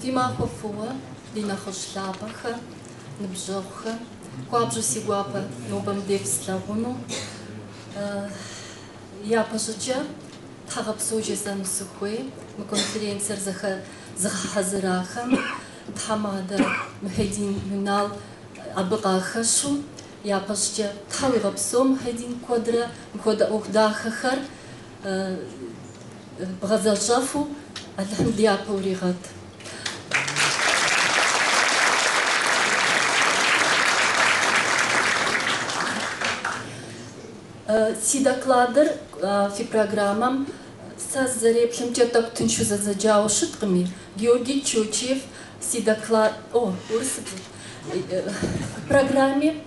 Димахофуа, Динахошлабаха, Набжоха, Куабжу Сигуапа, Нобам Девславуну, я пожача, Тхагапсужи Санусухуи, мы конференция Захазараха, Тхамада Мхедин Юнал Абгахашу, я пожача Тхалгапсом Хедин Квадра, Мхода Ухдахахар, Бразажафу, Алхамдиапауригат. Сидакладер фи программам с зарепшим чаток тынчу заджао шутками Георгий Чучев Сидаклад в программе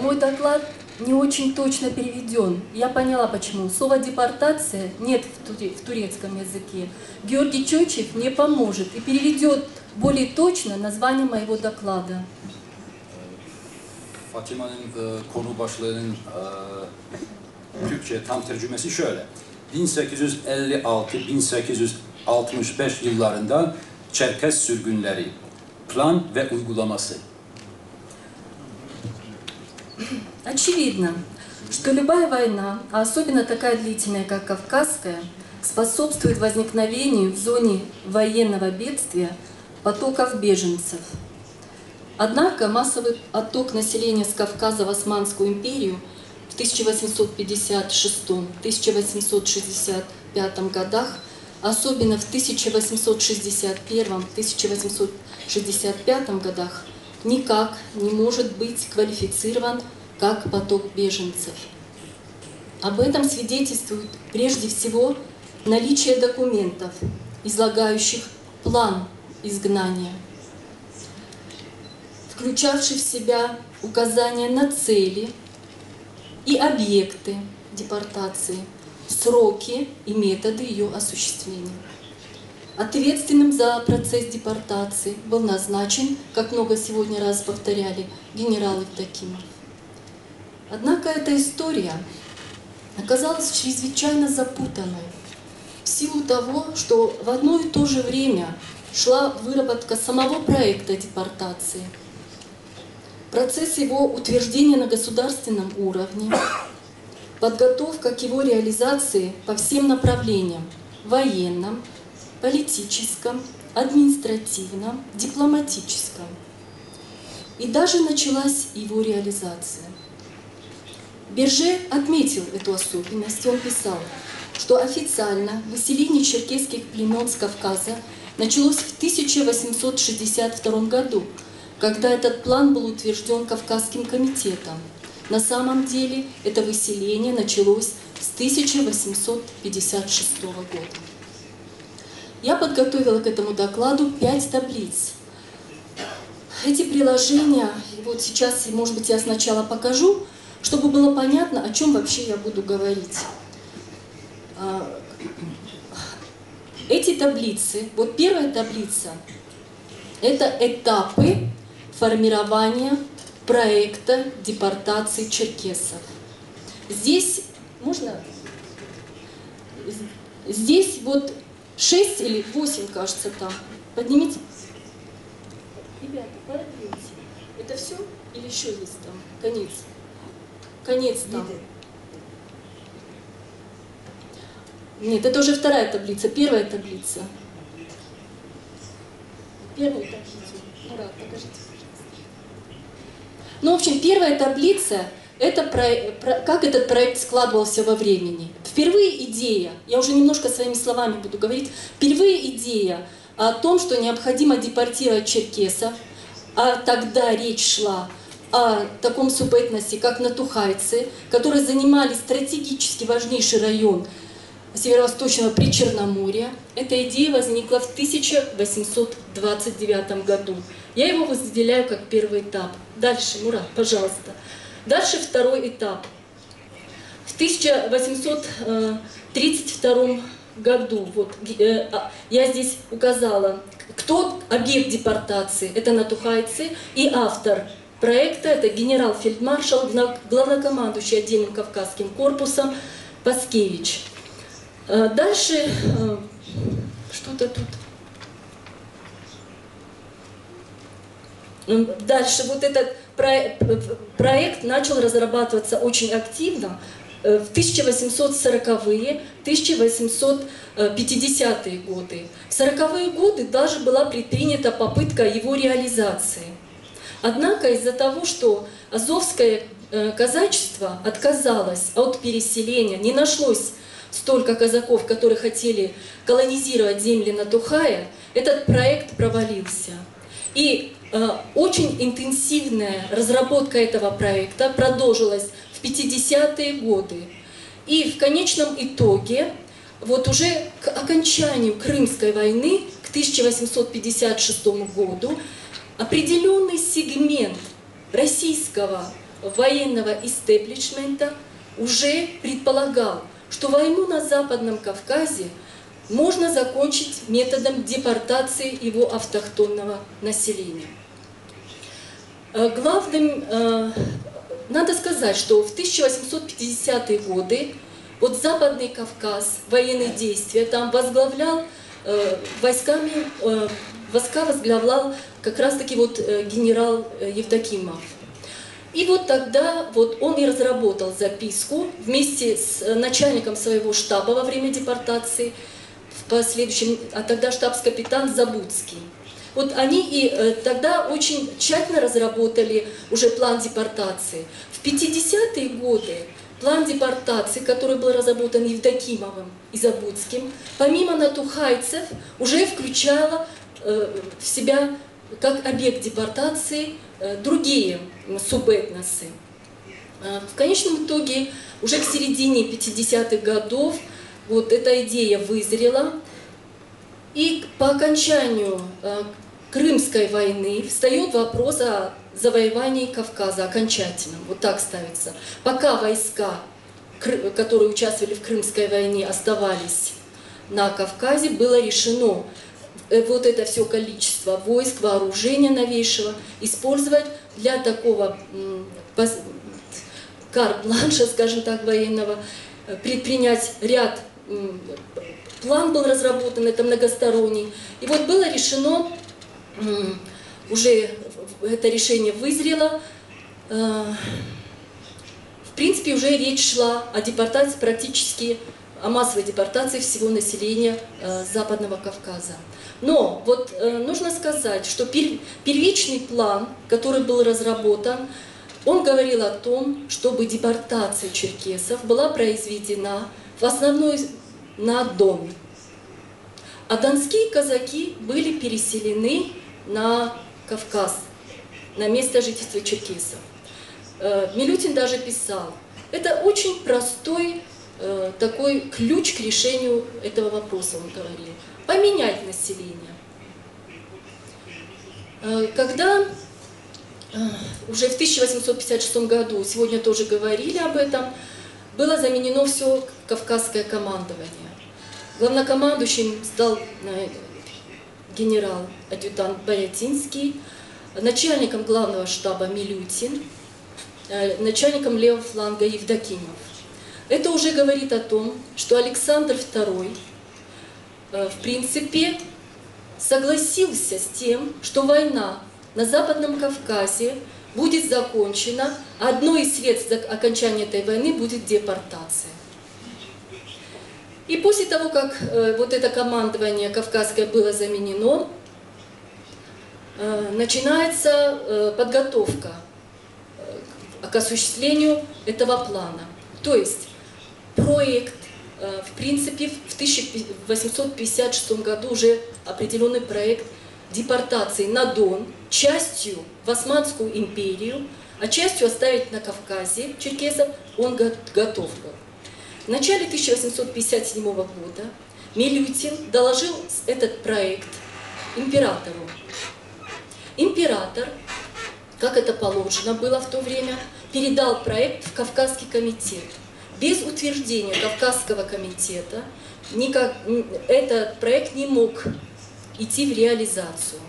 мой доклад не очень точно переведен. Я поняла почему. Слово депортация нет в турецком языке. Георгий Чучев мне поможет и переведет более точно название моего доклада. Fatima'nın konu başlığının Türkçe tam tercümesi şöyle. 1856-1865 yıllarında Çerkes sürgünleri, plan ve uygulaması. Очевидно, что любая война, а особенно такая длительная, как Кавказская, способствует возникновению в зоне военного бедствия потоков беженцев. Однако массовый отток населения с Кавказа в Османскую империю в 1856-1865 годах, особенно в 1861-1865 годах, никак не может быть квалифицирован как поток беженцев. Об этом свидетельствует прежде всего наличие документов, излагающих план изгнания, включавший в себя указания на цели и объекты депортации, сроки и методы ее осуществления. Ответственным за процесс депортации был назначен, как много сегодня раз повторяли, генерал Евдокимов. Однако эта история оказалась чрезвычайно запутанной в силу того, что в одно и то же время шла выработка самого проекта депортации, процесс его утверждения на государственном уровне, подготовка к его реализации по всем направлениям – военном, политическом, административном, дипломатическом. И даже началась его реализация. Берже отметил эту особенность. Он писал, что официально выселение черкесских племен с Кавказа началось в 1862 году, когда этот план был утвержден Кавказским комитетом. На самом деле это выселение началось с 1856 года. Я подготовила к этому докладу 5 таблиц. Эти приложения, вот сейчас, может быть, я сначала покажу, чтобы было понятно, о чем вообще я буду говорить. Эти таблицы, вот первая таблица, это этапы формирования проекта депортации черкесов. Здесь можно, здесь вот 6 или 8, кажется, там. Поднимите. Ребята, поднимите. Это все или еще есть там? Конец. Конец там. Нет, это уже вторая таблица. Первая таблица. Первую таблицу. Мурат, покажите, пожалуйста. Ну, в общем, первая таблица – это как этот проект складывался во времени. Впервые идея, я уже немножко своими словами буду говорить, впервые идея о том, что необходимо депортировать черкесов, а тогда речь шла о таком субэтносе, как натухайцы, которые занимали стратегически важнейший район северо-восточного Причерноморья. Эта идея возникла в 1829 году. Я его выделяю как первый этап. Дальше, Мурат, пожалуйста. Дальше второй этап. В 1832 году, вот, я здесь указала, кто объект депортации, это натухайцы, и автор проекта, это генерал-фельдмаршал, главнокомандующий отдельным Кавказским корпусом Паскевич. Дальше, что-то тут. Дальше вот этот проект начал разрабатываться очень активно в 1840-е, 1850-е годы. В 40-е годы даже была предпринята попытка его реализации. Однако из-за того, что азовское казачество отказалось от переселения, не нашлось столько казаков, которые хотели колонизировать земли Натухая, этот проект провалился. И очень интенсивная разработка этого проекта продолжилась в 50-е годы. И в конечном итоге, вот уже к окончанию Крымской войны, к 1856 году, определенный сегмент российского военного истеблишмента уже предполагал, что войну на Западном Кавказе можно закончить методом депортации его автохтонного населения. Главным, надо сказать, что в 1850-е годы вот Западный Кавказ, военные действия, там возглавлял войска возглавлял как раз-таки вот генерал Евдокимов. И вот тогда вот он и разработал записку вместе с начальником своего штаба во время депортации, в последующем, а тогда штабс-капитан Забудский. Вот они и тогда очень тщательно разработали уже план депортации. В 50-е годы план депортации, который был разработан Евдокимовым и Забудским, помимо натухайцев, уже включала в себя как объект депортации другие субэтносы. В конечном итоге уже к середине 50-х годов вот эта идея вызрела, и по окончанию Крымской войны встает вопрос о завоевании Кавказа окончательном, вот так ставится. Пока войска, которые участвовали в Крымской войне, оставались на Кавказе, было решено вот это все количество войск, вооружения новейшего использовать для такого карт-бланша, скажем так, военного, предпринять ряд, план был разработан, это многосторонний. И вот было решено, уже это решение вызрело, в принципе, уже речь шла о депортации, практически о массовой депортации всего населения Западного Кавказа. Но вот нужно сказать, что первичный план, который был разработан, он говорил о том, чтобы депортация черкесов была произведена в основном на Дон. А донские казаки были переселены на Кавказ, на место жительства черкесов. Милютин даже писал, это очень простой такой ключ к решению этого вопроса, он говорил. Поменять население. Когда уже в 1856 году, сегодня тоже говорили об этом, было заменено все кавказское командование. Главнокомандующим стал генерал-адъютант Борятинский, начальником главного штаба Милютин, начальником левого фланга Евдокимов. Это уже говорит о том, что Александр II, в принципе, согласился с тем, что война на Западном Кавказе будет закончена, а одной из средств окончания этой войны будет депортация. И после того, как вот это командование кавказское было заменено, начинается подготовка к осуществлению этого плана. То есть проект, в принципе, в 1856 году уже определенный проект депортации на Дон, частью в Османскую империю, а частью оставить на Кавказе черкесов, он готов был. В начале 1857 года Милютин доложил этот проект императору. Император, как это положено было в то время, передал проект в Кавказский комитет. Без утверждения Кавказского комитета этот проект не мог идти в реализацию.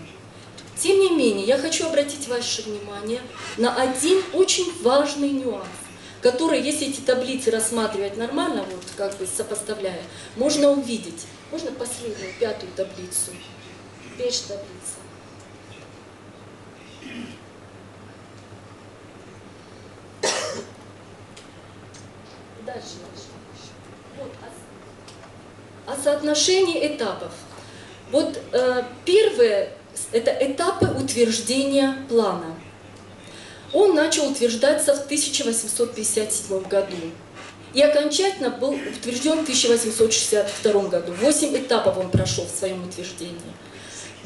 Тем не менее, я хочу обратить ваше внимание на один очень важный нюанс, который, если эти таблицы рассматривать нормально, вот как бы сопоставляя, можно увидеть. Можно последнюю, пятую таблицу? Печь таблица. соотношении этапов. Вот первое – это этапы утверждения плана. Он начал утверждаться в 1857 году и окончательно был утвержден в 1862 году. 8 этапов он прошел в своем утверждении.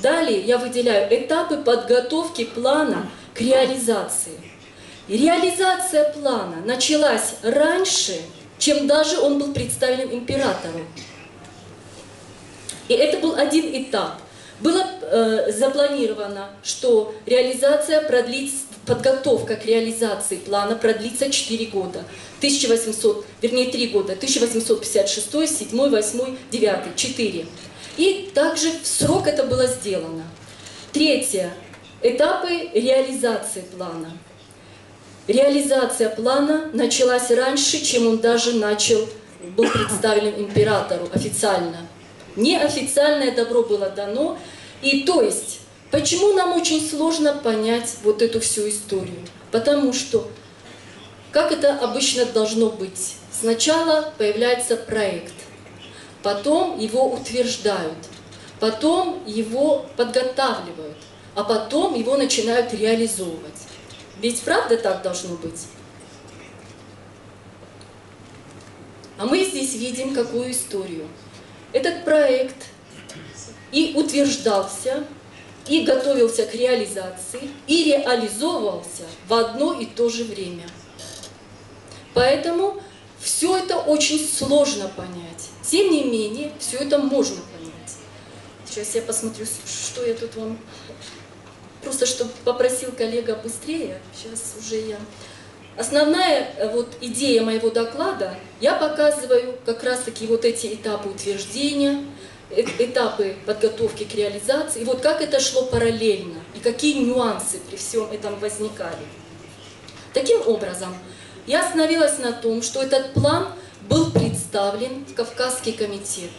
Далее я выделяю этапы подготовки плана к реализации. И реализация плана началась раньше, чем даже он был представлен императору. И это был один этап. Было запланировано, что подготовка к реализации плана продлится 4 года. 3 года, 1856, 7, 8, 9, 4. И также в срок это было сделано. Третье. Этапы реализации плана. Реализация плана началась раньше, чем он даже был представлен императору официально. Неофициальное добро было дано. И то есть, почему нам очень сложно понять вот эту всю историю? Потому что, как это обычно должно быть, сначала появляется проект, потом его утверждают, потом его подготавливают, а потом его начинают реализовывать. Ведь правда так должно быть? А мы здесь видим какую историю. Этот проект и утверждался, и готовился к реализации, и реализовывался в одно и то же время. Поэтому все это очень сложно понять. Тем не менее, все это можно понять. Сейчас я посмотрю, что я тут вам... Просто чтобы попросил коллега быстрее. Сейчас уже я... Основная вот идея моего доклада, я показываю как раз-таки вот эти этапы утверждения, этапы подготовки к реализации, и вот как это шло параллельно, и какие нюансы при всем этом возникали. Таким образом, я остановилась на том, что этот план был представлен в Кавказский комитет.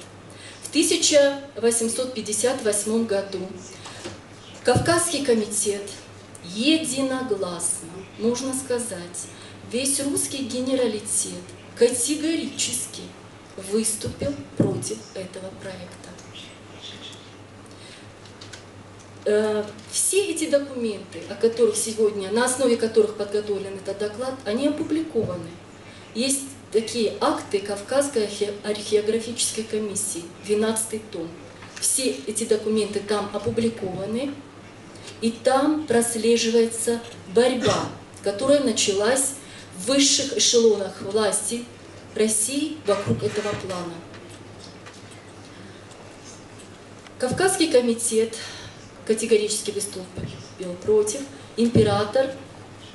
В 1858 году Кавказский комитет единогласно, можно сказать, весь русский генералитет категорически выступил против этого проекта. Все эти документы, на основе которых подготовлен этот доклад, они опубликованы. Есть такие акты Кавказской археографической комиссии, 12-й том. Все эти документы там опубликованы, и там прослеживается борьба, которая началась в высших эшелонах власти России вокруг этого плана. Кавказский комитет категорически выступил против. Император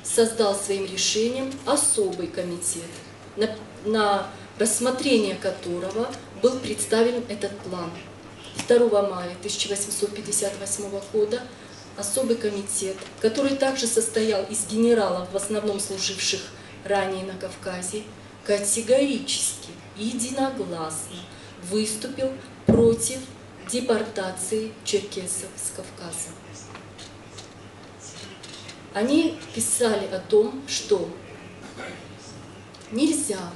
создал своим решением особый комитет, на рассмотрение которого был представлен этот план. 2 мая 1858 года особый комитет, который также состоял из генералов, в основном служивших ранее на Кавказе, категорически, единогласно выступил против депортации черкесов с Кавказа. Они писали о том, что нельзя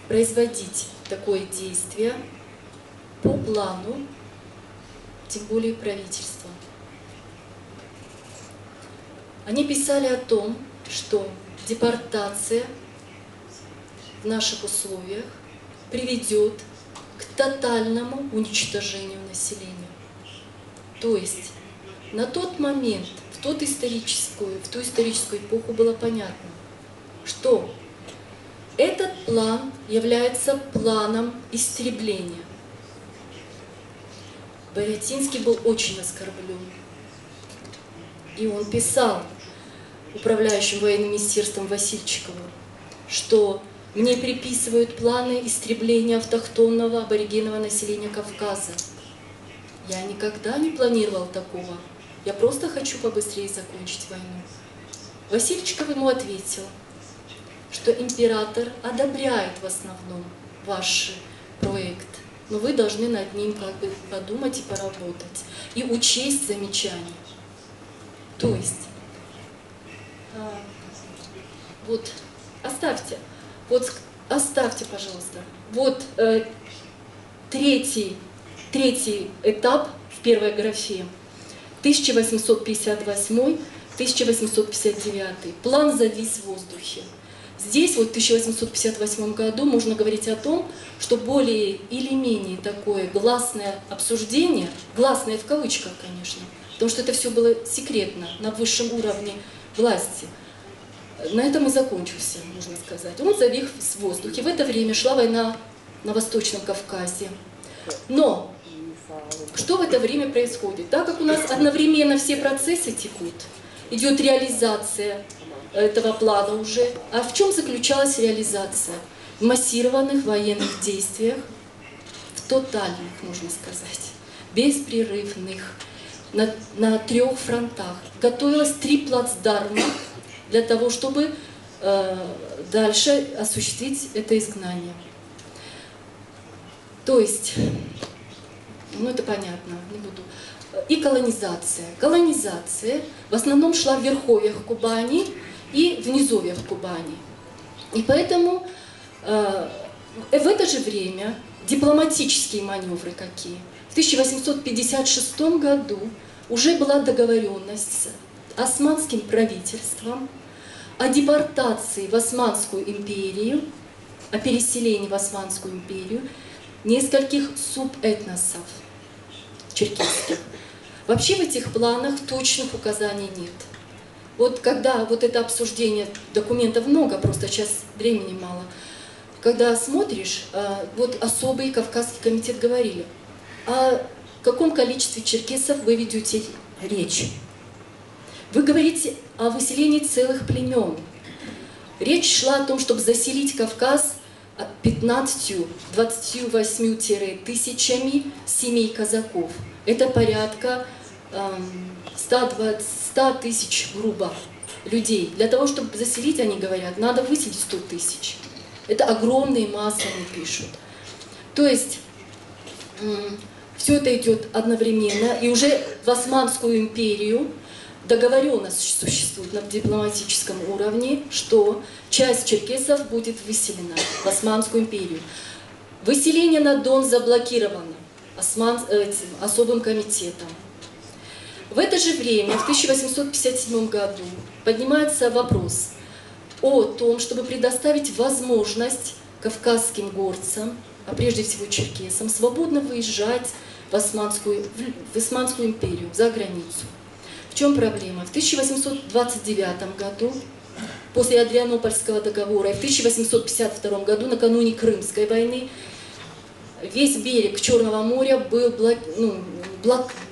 производить такое действие по плану, тем более правительства. Они писали о том, что депортация в наших условиях приведет к тотальному уничтожению населения. То есть на тот момент, в ту историческую эпоху было понятно, что этот план является планом истребления. Борятинский был очень оскорблен. И он писал управляющим военным министерством Васильчикову, что мне приписывают планы истребления автохтонного аборигенного населения Кавказа. Я никогда не планировал такого. Я просто хочу побыстрее закончить войну. Васильчиков ему ответил, что император одобряет в основном ваш проект, но вы должны над ним подумать и поработать, и учесть замечания. То есть, оставьте, пожалуйста, третий этап в первой графе 1858-1859. План завис в воздухе. Здесь, вот в 1858 году, можно говорить о том, что более или менее такое гласное обсуждение, гласное в кавычках, конечно, потому что это все было секретно, на высшем уровне власти. На этом и закончился, можно сказать. Он завис в воздухе. В это время шла война на Восточном Кавказе. Но что в это время происходит? Так как у нас одновременно все процессы текут, идет реализация этого плана уже. А в чем заключалась реализация? В массированных военных действиях, в тотальных, можно сказать, беспрерывных, на 3 фронтах. Готовилось 3 плацдарма для того, чтобы дальше осуществить это изгнание. То есть, ну это понятно, не буду. И колонизация. Колонизация в основном шла в верховьях Кубани и в низовьях Кубани. И поэтому в это же время дипломатические маневры какие. В 1856 году уже была договоренность с османским правительством о депортации в Османскую империю, о переселении в Османскую империю нескольких субэтносов черкесских. Вообще в этих планах точных указаний нет. Вот когда вот это обсуждение, документов много, просто сейчас времени мало, когда смотришь, вот особый Кавказский комитет говорили, о каком количестве черкесов вы ведете речь. Вы говорите о выселении целых племен. Речь шла о том, чтобы заселить Кавказ 15-28 тысячами семей казаков. Это порядка 100 тысяч, грубо, людей. Для того, чтобы заселить, они говорят, надо выселить 100 тысяч. Это огромные массы, они пишут. То есть все это идет одновременно, и уже в Османскую империю договоренность существует на дипломатическом уровне, что часть черкесов будет выселена в Османскую империю. Выселение на Дон заблокировано особым комитетом. В это же время, в 1857 году, поднимается вопрос о том, чтобы предоставить возможность кавказским горцам, а прежде всего черкесам, свободно выезжать в Османскую империю, за границу. В чем проблема? В 1829 году, после Адрианопольского договора, и в 1852 году, накануне Крымской войны, весь берег Черного моря был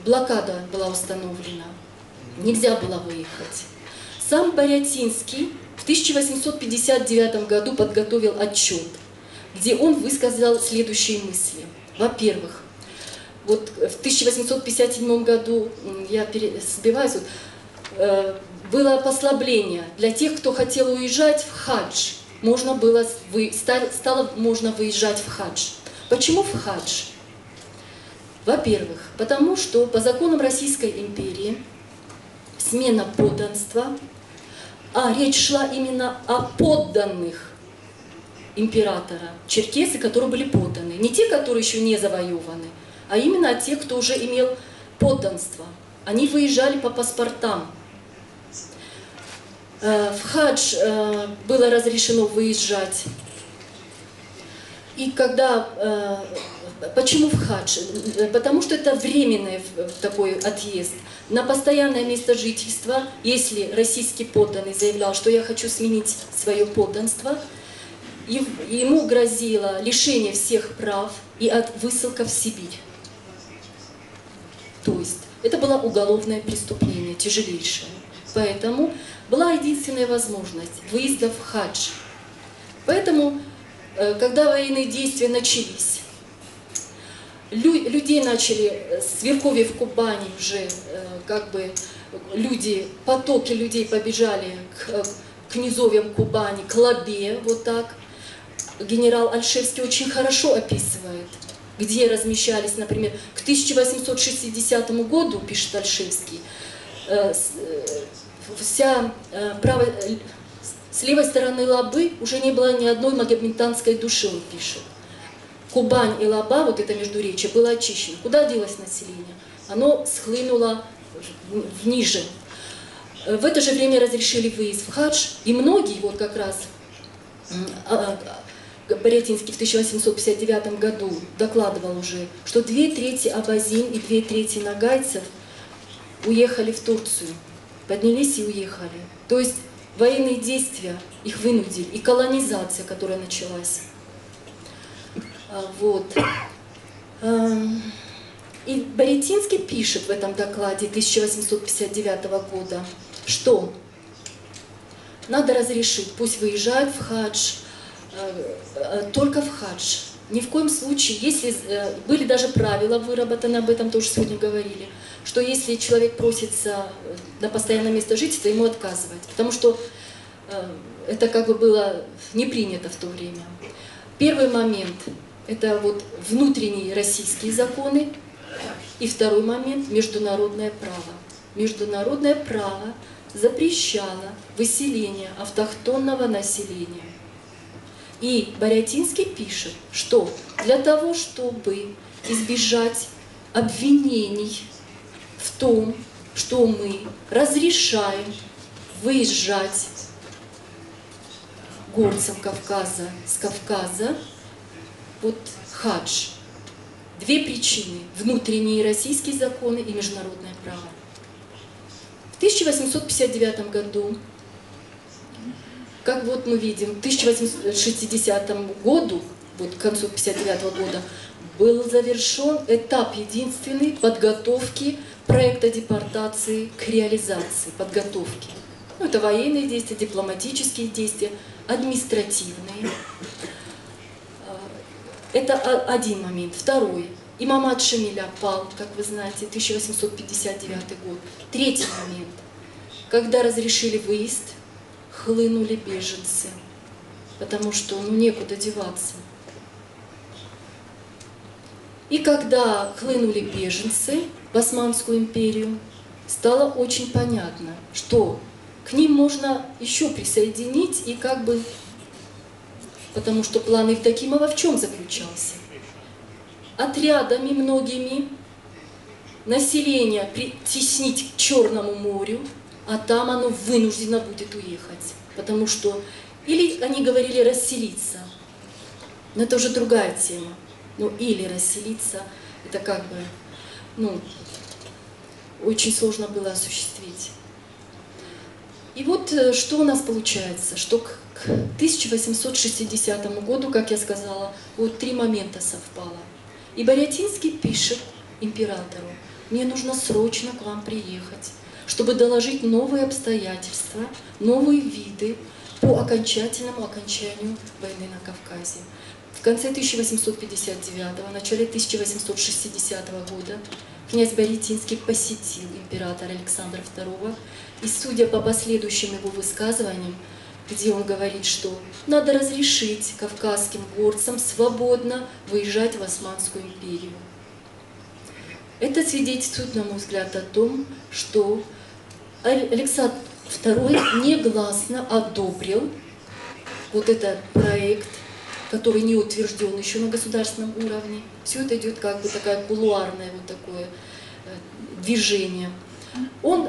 блокада была установлена. Нельзя было выехать. Сам Борятинский в 1859 году подготовил отчет, где он высказал следующие мысли. Во-первых, вот в 1857 году, я сбиваюсь, было послабление для тех, кто хотел уезжать в хадж. Стало можно выезжать в хадж. Почему в хадж? Во-первых, потому что по законам Российской империи смена подданства, а речь шла именно о подданных императора, черкесы, которые были подданы. Не те, которые еще не завоеваны, а именно о тех, кто уже имел подданство. Они выезжали по паспортам. В хадж было разрешено выезжать. И когда... Почему в хадж? Потому что это временный такой отъезд. На постоянное место жительства, если российский подданный заявлял, что я хочу сменить свое подданство, ему грозило лишение всех прав и высылка в Сибирь. То есть это было уголовное преступление, тяжелейшее. Поэтому была единственная возможность выезда в хадж. Поэтому, когда военные действия начались, людей начали с верховьев Кубани уже, потоки людей побежали к низовьям Кубани, к Лабе, вот так. Генерал Ольшевский очень хорошо описывает, где размещались, например, к 1860 году, пишет Ольшевский, с левой стороны Лабы уже не было ни одной магометанской души, он пишет. Кубань и Лаба, вот это междуречие, было очищено. Куда делось население? Оно схлынуло ниже. В это же время разрешили выезд в хадж, и многие, вот как раз Борятинский в 1859 году докладывал уже, что 2/3 абазин и 2/3 нагайцев уехали в Турцию, поднялись и уехали. То есть военные действия их вынудили, и колонизация, которая началась. Вот. И Борятинский пишет в этом докладе 1859 года, что надо разрешить, пусть выезжают в хадж, только в хадж. Ни в коем случае, если были даже правила выработаны, об этом тоже сегодня говорили, что если человек просится на постоянное место жительства, ему отказывать, потому что это как бы было не принято в то время. Первый момент – это вот внутренние российские законы, и второй момент – международное право. Международное право запрещало выселение автохтонного населения. И Борятинский пишет, что для того, чтобы избежать обвинений в том, что мы разрешаем выезжать горцам Кавказа с Кавказа, вот хадж. Две причины – внутренние российские законы и международное право. В 1859 году, как вот мы видим, к 1860 году, вот к концу 1959 года, был завершен этап единственный подготовки проекта депортации к реализации, подготовки. Ну, это военные действия, дипломатические действия, административные. Это один момент. Второй. Имамат Шамиля пал, как вы знаете, 1859 год. Третий момент. Когда разрешили выезд, хлынули беженцы, потому что некуда деваться. И когда хлынули беженцы в Османскую империю, стало очень понятно, что к ним можно еще присоединить, и как бы, потому что план Евдокимова в чем заключался? Отрядами многими население притеснить к Черному морю, а там оно вынуждено будет уехать. Потому что, или они говорили расселиться, но это уже другая тема. Ну, или расселиться, это как бы, ну, очень сложно было осуществить. И вот что у нас получается, что к 1860 году, как я сказала, вот три момента совпало. И Борятинский пишет императору: мне нужно срочно к вам приехать, чтобы доложить новые обстоятельства, новые виды по окончательному окончанию войны на Кавказе. В конце 1859, в начале 1860 года князь Борятинский посетил императора Александра II, и судя по последующим его высказываниям, где он говорит, что надо разрешить кавказским горцам свободно выезжать в Османскую империю. Это свидетельствует, на мой взгляд, о том, что Александр II негласно одобрил вот этот проект, который не утвержден еще на государственном уровне. Все это идет как бы такое кулуарное вот такое движение. Он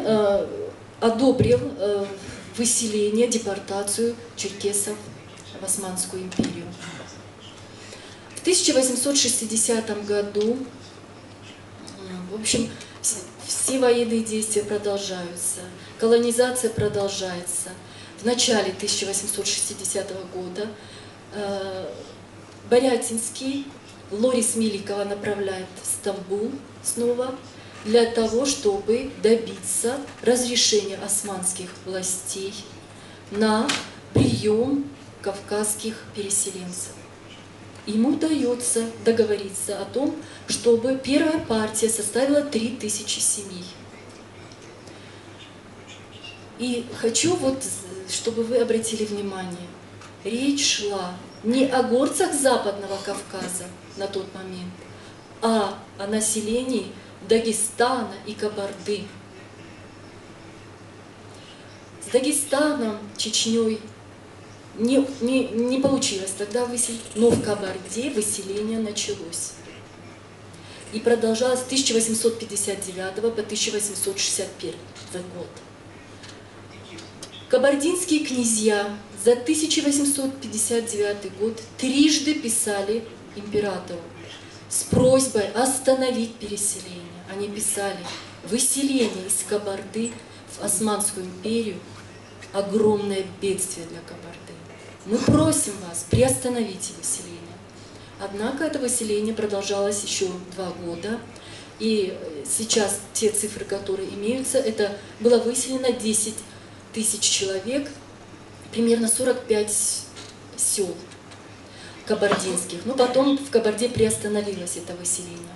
одобрил выселение, депортацию черкесов в Османскую империю. В 1860 году, в общем, все военные действия продолжаются, колонизация продолжается. В начале 1860 года Борятинский Лорис Миликова направляет в Стамбул снова для того, чтобы добиться разрешения османских властей на прием кавказских переселенцев. Ему удается договориться о том, чтобы первая партия составила 3000 семей. И хочу вот, чтобы вы обратили внимание, речь шла не о горцах Западного Кавказа на тот момент, а о населении Дагестана и Кабарды. С Дагестаном, Чечней не получилось тогда выселить, но в Кабарде выселение началось. И продолжалось с 1859 по 1861 год. Кабардинские князья за 1859 год трижды писали императору с просьбой остановить переселение. Они писали: выселение из Кабарды в Османскую империю – огромное бедствие для Кабарды. Мы просим вас, приостановите выселение. Однако это выселение продолжалось еще 2 года. И сейчас те цифры, которые имеются, это было выселено 10 тысяч человек, примерно 45 сел кабардинских. Но потом в Кабарде приостановилось это выселение.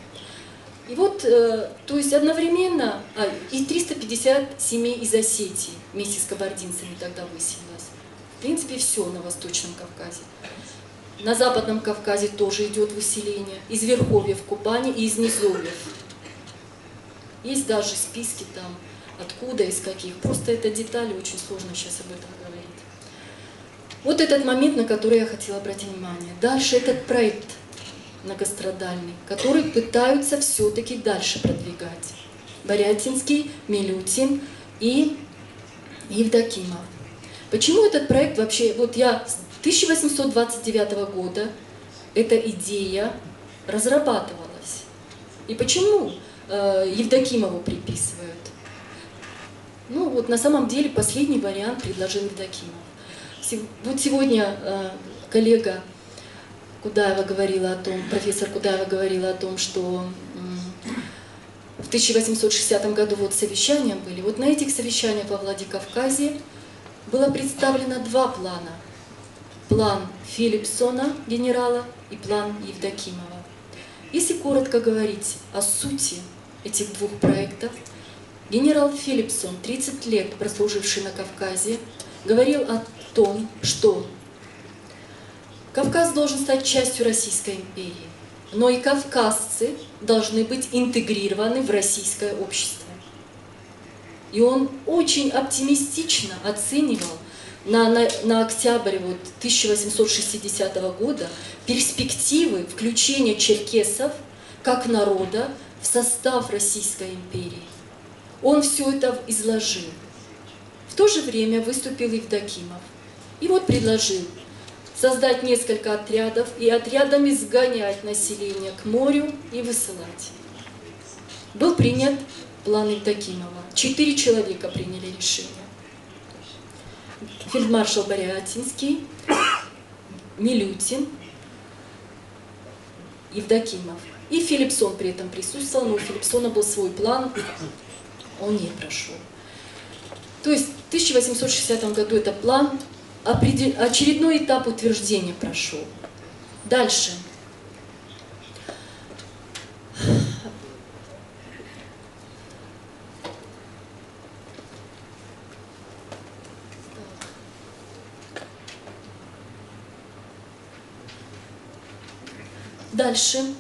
И вот, то есть одновременно, и 350 семей из Осетии вместе с кабардинцами тогда выселилось. В принципе, все на Восточном Кавказе. На Западном Кавказе тоже идет выселение. Из Верховьев Кубани и из Низовьев. Есть даже списки там, откуда, из каких. Просто это детали, очень сложно сейчас об этом говорить. Вот этот момент, на который я хотела обратить внимание. Дальше этот проект многострадальный, который пытаются все-таки дальше продвигать. Борятинский, Милютин и Евдокимов. Почему этот проект вообще, вот я с 1829 года эта идея разрабатывалась. И почему Евдокимову приписывают? Ну вот на самом деле последний вариант предложил Евдокимов. Вот сегодня коллега Кудаева говорила о том, профессор Кудаева говорила о том, что в 1860 году вот совещания были. Вот на этих совещаниях во Владикавказе было представлено 2 плана. План Филипсона, генерала, и план Евдокимова. Если коротко говорить о сути этих 2 проектов, генерал Филипсон, 30 лет прослуживший на Кавказе, говорил о том, что Кавказ должен стать частью Российской империи, но и кавказцы должны быть интегрированы в российское общество. И он очень оптимистично оценивал на октябрь 1860 года перспективы включения черкесов как народа в состав Российской империи. Он все это изложил. В то же время выступил Евдокимов. И вот предложил создать несколько отрядов и отрядами сгонять население к морю и высылать. Был принят план Евдокимова. 4 человека приняли решение. Фельдмаршал Борятинский, Милютин, Евдокимов. И Филипсон при этом присутствовал, но у Филипсона был свой план, он не прошел. То есть в 1860 году этот план очередной этап утверждения прошел. Дальше. Дальше.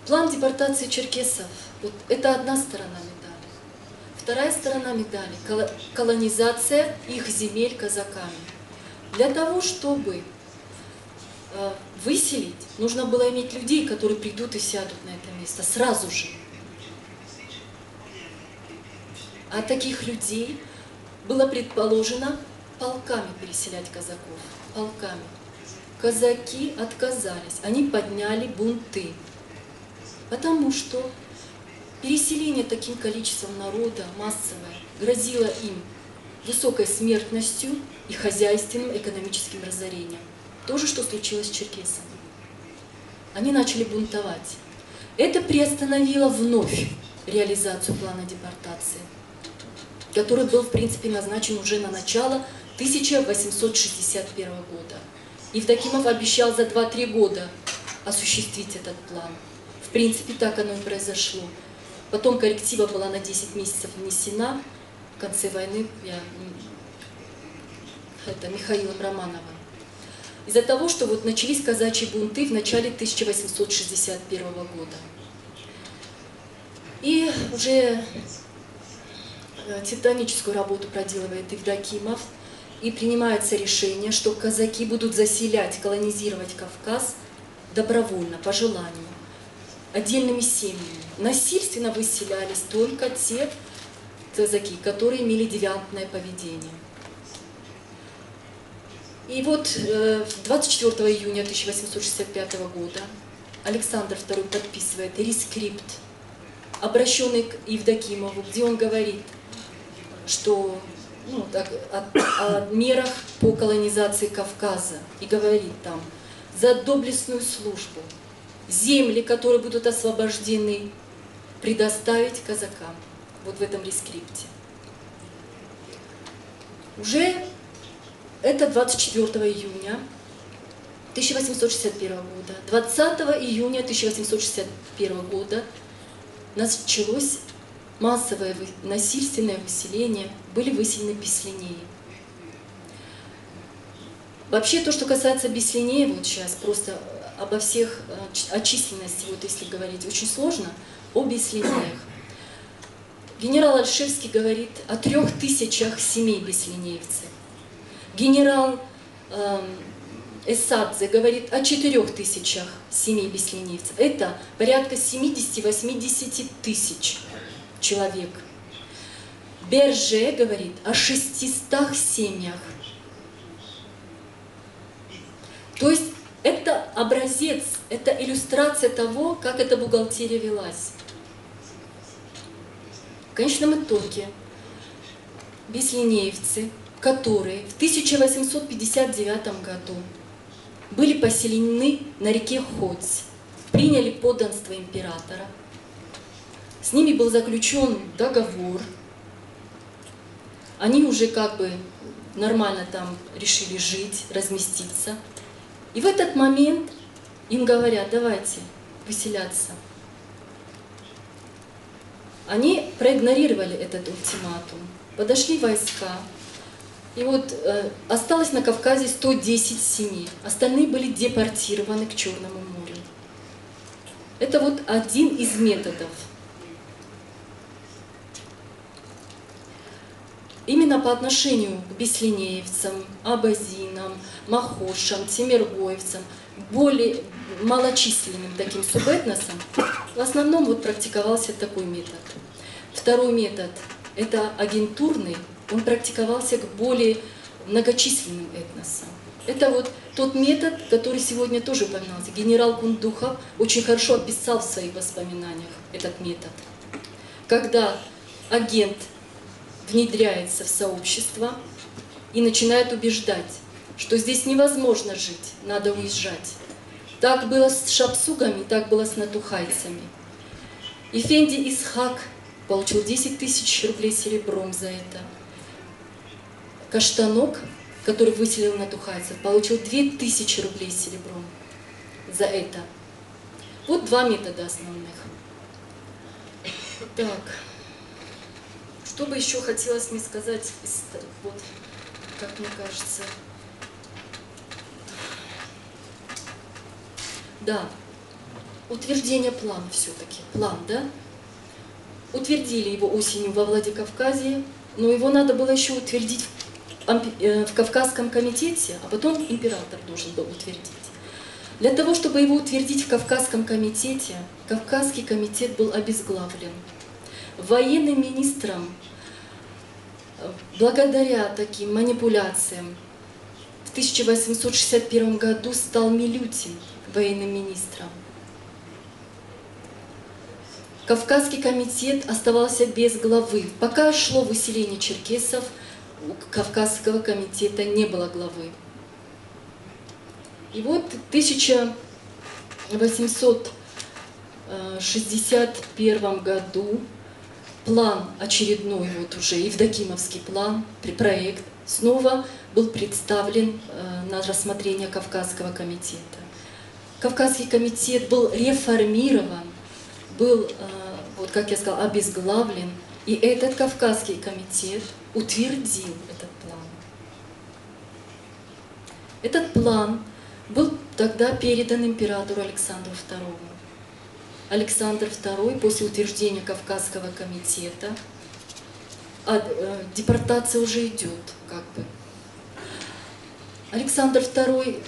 План депортации черкесов. Вот это одна сторона медали. Вторая сторона медали – колонизация их земель казаками. Для того, чтобы выселить, нужно было иметь людей, которые придут и сядут на это место сразу же. А таких людей было предположено полками переселять казаков. Полками. Казаки отказались, они подняли бунты. Потому что переселение таким количеством народа, массовое, грозило им высокой смертностью и хозяйственным экономическим разорением. То же, что случилось с черкесами. Они начали бунтовать. Это приостановило вновь реализацию плана депортации, который был, в принципе, назначен уже на начало 1861 года. Евдокимов обещал за 2-3 года осуществить этот план. В принципе, так оно и произошло. Потом корректива была на 10 месяцев внесена в конце войны Михаилом Романовым. Из-за того, что вот начались казачьи бунты в начале 1861 года. И уже титаническую работу проделывает Евдокимов. и принимается решение, что казаки будут заселять, колонизировать Кавказ добровольно, по желанию, отдельными семьями. Насильственно выселялись только те казаки, которые имели девиантное поведение. И вот 24 июня 1865 года Александр II подписывает рескрипт, обращенный к Евдокимову, где он говорит, что о мерах по колонизации Кавказа, и говорит там: за доблестную службу земли, которые будут освобождены, предоставить казакам. Вот в этом рескрипте. Уже это 24 июня 1861 года. 20 июня 1861 года началось массовое насильственное выселение, были выселены беслинеи. Вообще, то, что касается беслинеи, вот сейчас просто обо всех, о численности, вот если говорить, очень сложно, о беслинеях. Генерал Ольшевский говорит о 3000 семей беслинеевцев. Генерал Эссадзе говорит о 4000 семей беслинеевцев. Это порядка 70-80 тысяч человек. Берже говорит о 600 семьях. То есть это образец, это иллюстрация того, как эта бухгалтерия велась. В конечном итоге беслинеевцы, которые в 1859 году были поселены на реке Ходзь, приняли подданство императора, с ними был заключен договор, они уже как бы нормально там решили жить, разместиться. И в этот момент им говорят: давайте выселяться. Они проигнорировали этот ультиматум, подошли войска, и вот осталось на Кавказе 110 семей, остальные были депортированы к Черному морю. Это вот один из методов. Именно по отношению к беслинеевцам, абазинам, махошам, тимиргоевцам, более малочисленным таким субэтносам, в основном вот практиковался такой метод. Второй метод – это агентурный, он практиковался к более многочисленным этносам. Это вот тот метод, который сегодня тоже упоминался. Генерал Кундухов очень хорошо описал в своих воспоминаниях этот метод. Когда агент внедряется в сообщество и начинает убеждать, что здесь невозможно жить, надо уезжать. Так было с шапсугами, так было с натухайцами. Эфенди Исхак получил 10 000 рублей серебром за это. Каштанок, который выселил натухайцев, получил 2000 рублей серебром за это. Вот два метода основных. Так. Что бы еще хотелось мне сказать, вот, как мне кажется. Да, утверждение плана все-таки. План, да? Утвердили его осенью во Владикавказе, но его надо было еще утвердить в Кавказском комитете, а потом император должен был утвердить. Для того, чтобы его утвердить в Кавказском комитете, Кавказский комитет был обезглавлен. Военным министром, благодаря таким манипуляциям, в 1861 году стал Милютин военным министром. Кавказский комитет оставался без главы. Пока шло выселение черкесов, у Кавказского комитета не было главы. И вот в 1861 году план очередной, вот уже Евдокимовский план, проект, снова был представлен на рассмотрение Кавказского комитета. Кавказский комитет был реформирован, был, вот как я сказала, обезглавлен, и этот Кавказский комитет утвердил этот план. Этот план был тогда передан императору Александру II. Александр II после утверждения Кавказского комитета, депортация уже идет, как бы. Александр II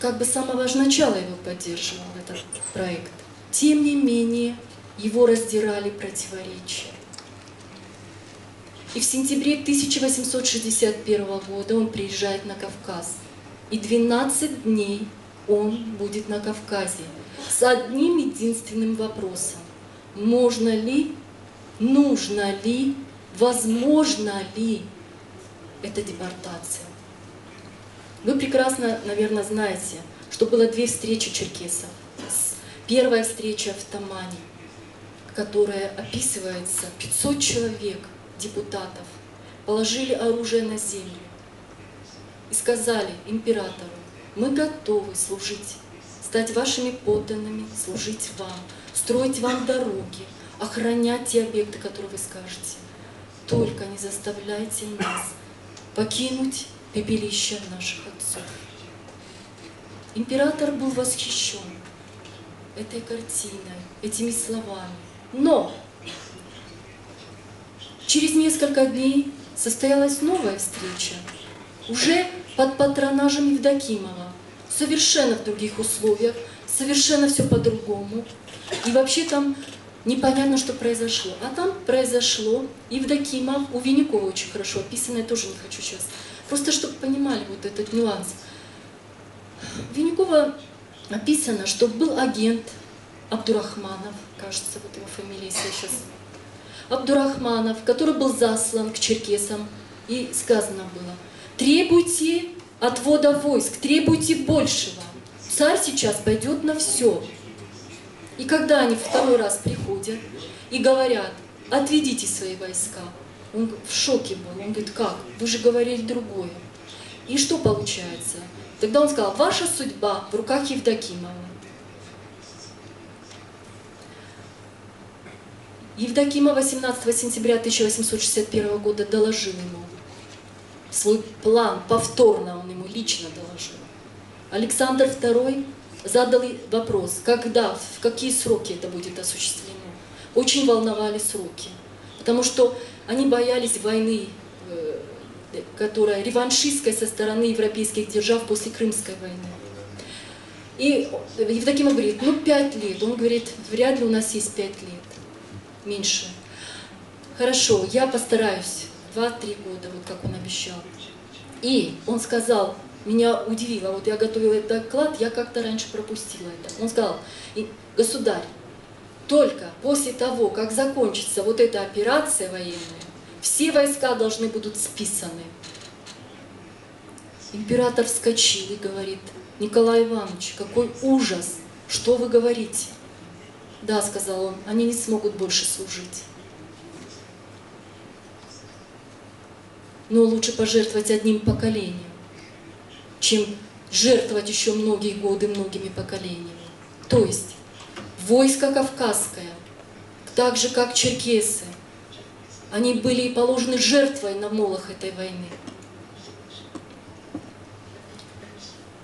как бы с самого же начала его поддерживал, этот проект. Тем не менее, его раздирали противоречия. И в сентябре 1861 года он приезжает на Кавказ. И 12 дней он будет на Кавказе с одним единственным вопросом. Можно ли, нужно ли, возможно ли эта депортация? Вы прекрасно, наверное, знаете, что было 2 встречи черкесов. Первая встреча в Тамане, которая описывается, 500 человек, депутатов, положили оружие на землю и сказали императору: мы готовы служить, стать вашими подданными, служить вам, строить вам дороги, охранять те объекты, которые вы скажете. Только не заставляйте нас покинуть пепелище наших отцов. Император был восхищен этой картиной, этими словами. Но через несколько дней состоялась новая встреча, уже под патронажем Евдокимова, совершенно в других условиях, совершенно все по-другому. И вообще там непонятно, что произошло. А там произошло, Евдокимов, у Винникова очень хорошо описано, я тоже не хочу сейчас, просто чтобы понимали вот этот нюанс. У Винникова описано, что был агент Абдурахманов, кажется, вот его фамилия, если я сейчас... Абдурахманов, который был заслан к черкесам, и сказано было: требуйте отвода войск, требуйте большего. Царь сейчас пойдет на все. И когда они второй раз приходят и говорят: отведите свои войска, он в шоке был, он говорит: как? Вы же говорили другое. И что получается? Тогда он сказал: ваша судьба в руках Евдокимова. Евдокимов 18 сентября 1861 года доложил ему свой план, повторно он ему лично доложил. Александр II задал вопрос, когда, в какие сроки это будет осуществлено. Очень волновали сроки, потому что они боялись войны, которая реваншистская со стороны европейских держав после Крымской войны. И Евдокимов говорит: ну 5 лет. Он говорит: вряд ли у нас есть 5 лет. Меньше. Хорошо, я постараюсь. 2-3 года, вот как он обещал. И он сказал, меня удивило, вот я готовила этот доклад, я как-то раньше пропустила это. Он сказал: государь, только после того, как закончится вот эта операция военная, все войска должны будут списаны. Император вскочил и говорит: Николай Иванович, какой ужас, что вы говорите? Да, сказал он, они не смогут больше служить. Но лучше пожертвовать одним поколением, чем жертвовать еще многие годы многими поколениями. То есть войско кавказское, так же как черкесы, они были положены жертвой на молох этой войны.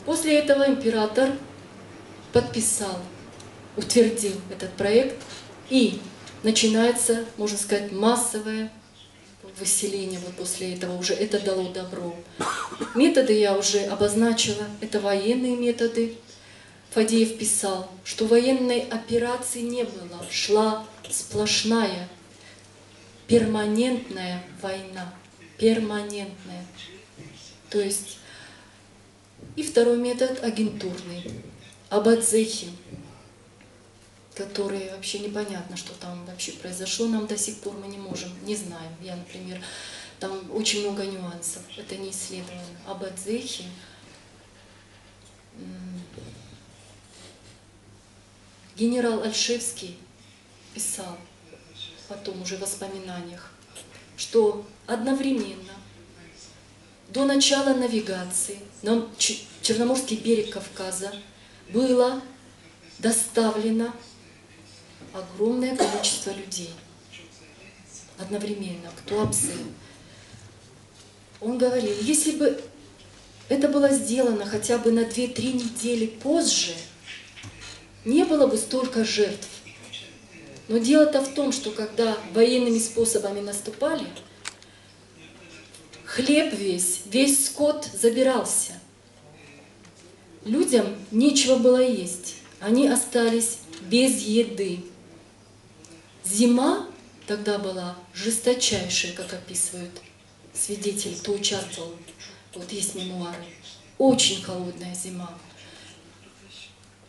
После этого император подписал, утвердил этот проект, и начинается, можно сказать, массовое выселение. Вот после этого уже это дало добро. Методы я уже обозначила, это военные методы. Фадеев писал, что военной операции не было, шла сплошная, перманентная война. Перманентная. То есть, и второй метод агентурный, абадзехи, которые вообще непонятно, что там вообще произошло, нам до сих пор мы не можем, не знаем. Я, например, там очень много нюансов, это не исследовано. Абадзехи, генерал Альшевский писал потом уже в воспоминаниях, что одновременно до начала навигации на Черноморский берег Кавказа было доставлено огромное количество людей. Одновременно, к Туапсе. Он говорил, если бы это было сделано хотя бы на 2-3 недели позже, не было бы столько жертв. Но дело-то в том, что когда военными способами наступали, хлеб весь скот забирался. Людям нечего было есть, они остались без еды. Зима тогда была жесточайшая, как описывают свидетели, кто участвовал. Вот есть мемуары. Очень холодная зима.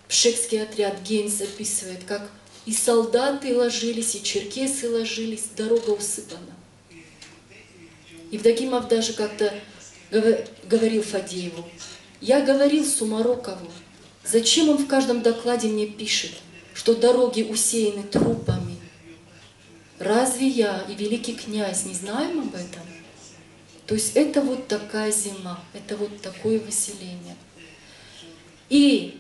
Пшекский отряд Гейнс описывает, как и солдаты ложились, и черкесы ложились, дорога усыпана. Евдокимов даже как-то говорил Фадееву: «Я говорил Сумарокову, зачем он в каждом докладе мне пишет, что дороги усеяны трупами? Разве я и великий князь не знаем об этом?» То есть это вот такая зима, это вот такое выселение. И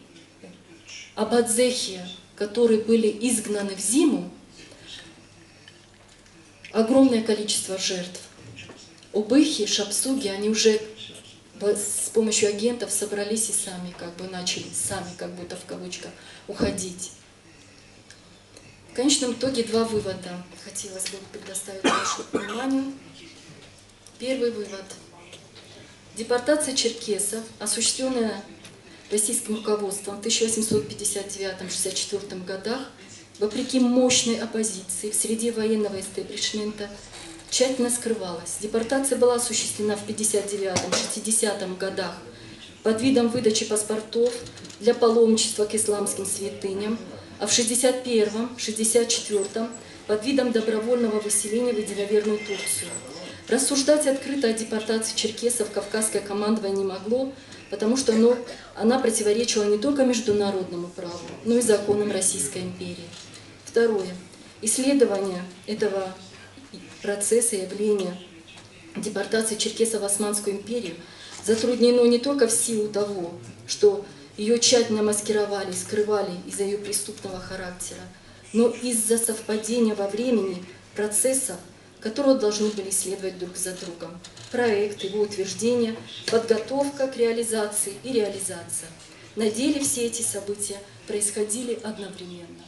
абадзехи, которые были изгнаны в зиму, огромное количество жертв. Убыхи, шапсуги, они уже с помощью агентов собрались и сами как бы начали, сами как будто в кавычках, уходить. В конечном итоге два вывода хотелось бы предоставить вашему вниманию. Первый вывод. Депортация черкесов, осуществленная российским руководством в 1859-64 годах, вопреки мощной оппозиции в среде военного истеблишмента, тщательно скрывалась. Депортация была осуществлена в 59-60 годах под видом выдачи паспортов для паломничества к исламским святыням, а в 61-64 под видом добровольного выселения в единоверную Турцию. Рассуждать открыто о депортации черкесов кавказское командование не могло, потому что она противоречила не только международному праву, но и законам Российской империи. Второе. Исследование этого процесса явления депортации черкесов в Османскую империю затруднено не только в силу того, что ее тщательно маскировали и скрывали из-за ее преступного характера, но из-за совпадения во времени процессов, которые должны были следовать друг за другом. Проект, его утверждение, подготовка к реализации и реализация. На деле все эти события происходили одновременно.